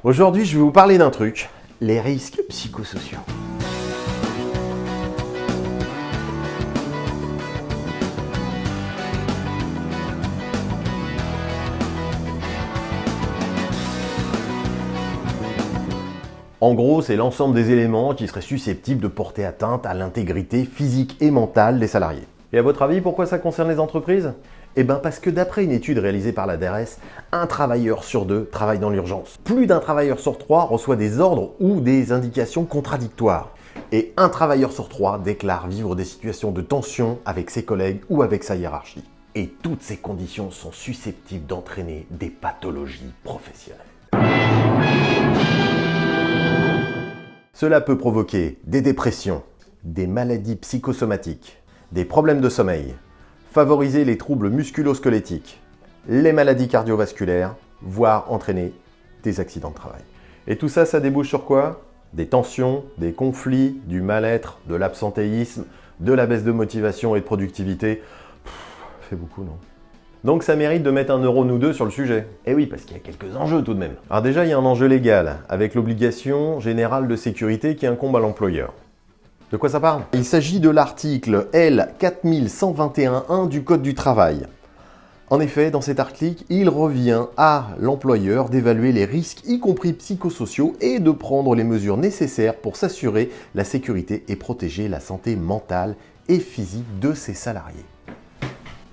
Aujourd'hui, je vais vous parler d'un truc, les risques psychosociaux. En gros, c'est l'ensemble des éléments qui seraient susceptibles de porter atteinte à l'intégrité physique et mentale des salariés. Et à votre avis, pourquoi ça concerne les entreprises ? Eh bien parce que d'après une étude réalisée par la DRS, un travailleur sur deux travaille dans l'urgence. Plus d'un travailleur sur trois reçoit des ordres ou des indications contradictoires. Et un travailleur sur trois déclare vivre des situations de tension avec ses collègues ou avec sa hiérarchie. Et toutes ces conditions sont susceptibles d'entraîner des pathologies professionnelles. Cela peut provoquer des dépressions, des maladies psychosomatiques, des problèmes de sommeil, favoriser les troubles musculo-squelettiques, les maladies cardiovasculaires, voire entraîner des accidents de travail. Et tout ça, ça débouche sur quoi ? Des tensions, des conflits, du mal-être, de l'absentéisme, de la baisse de motivation et de productivité. Ça fait beaucoup, non ? Donc ça mérite de mettre un neurone ou deux sur le sujet. Et oui, parce qu'il y a quelques enjeux tout de même. Alors déjà, il y a un enjeu légal, avec l'obligation générale de sécurité qui incombe à l'employeur. De quoi ça parle ? Il s'agit de l'article L 4121.1 du Code du travail. En effet, dans cet article, il revient à l'employeur d'évaluer les risques, y compris psychosociaux, et de prendre les mesures nécessaires pour s'assurer la sécurité et protéger la santé mentale et physique de ses salariés.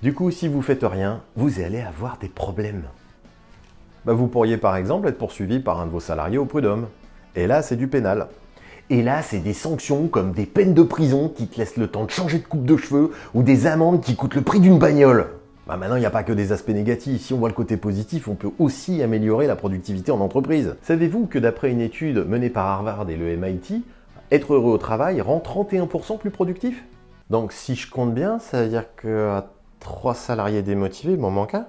Du coup, si vous ne faites rien, vous allez avoir des problèmes. Vous pourriez par exemple être poursuivi par un de vos salariés au prud'homme. Et là, c'est du pénal. Et là, c'est des sanctions comme des peines de prison qui te laissent le temps de changer de coupe de cheveux ou des amendes qui coûtent le prix d'une bagnole. Maintenant, il n'y a pas que des aspects négatifs. Si on voit le côté positif, on peut aussi améliorer la productivité en entreprise. Savez-vous que d'après une étude menée par Harvard et le MIT, être heureux au travail rend 31% plus productif ? Donc si je compte bien, ça veut dire que 3 salariés démotivés, il m'en manque un.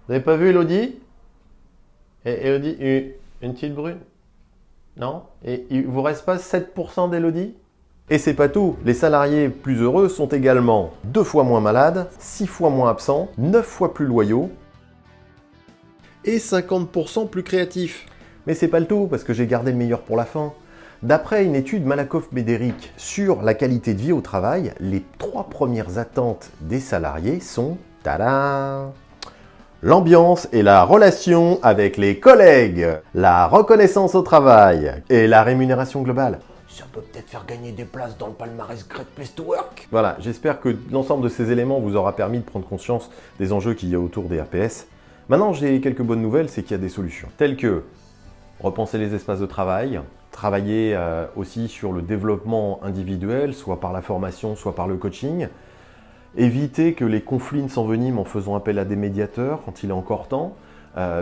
Vous n'avez pas vu Elodie ? Elodie, une petite brune ? Non ? Et il vous reste pas 7% d'Elodie ? Et c'est pas tout, les salariés plus heureux sont également 2 fois moins malades, 6 fois moins absents, 9 fois plus loyaux et 50% plus créatifs. Mais c'est pas le tout, parce que j'ai gardé le meilleur pour la fin. D'après une étude Malakoff-Médéric sur la qualité de vie au travail, les 3 premières attentes des salariés sont tadam, l'ambiance et la relation avec les collègues, la reconnaissance au travail et la rémunération globale. Ça peut peut-être faire gagner des places dans le palmarès Great Place to Work. Voilà, j'espère que l'ensemble de ces éléments vous aura permis de prendre conscience des enjeux qu'il y a autour des RPS. Maintenant, j'ai quelques bonnes nouvelles, c'est qu'il y a des solutions. Telles que repenser les espaces de travail, travailler aussi sur le développement individuel, soit par la formation, soit par le coaching. Éviter que les conflits ne s'enveniment en faisant appel à des médiateurs quand il est encore temps.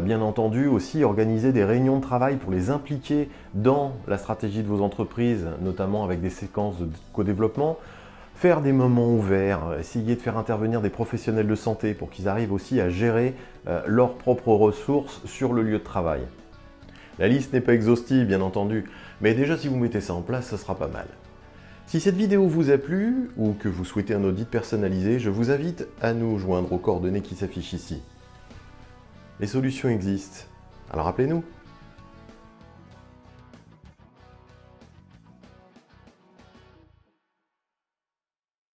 Bien entendu, aussi organiser des réunions de travail pour les impliquer dans la stratégie de vos entreprises, notamment avec des séquences de co-développement. Faire des moments ouverts, essayer de faire intervenir des professionnels de santé pour qu'ils arrivent aussi à gérer leurs propres ressources sur le lieu de travail. La liste n'est pas exhaustive, bien entendu, mais déjà si vous mettez ça en place, ça sera pas mal. Si cette vidéo vous a plu ou que vous souhaitez un audit personnalisé, je vous invite à nous joindre aux coordonnées qui s'affichent ici. Les solutions existent, alors appelez-nous.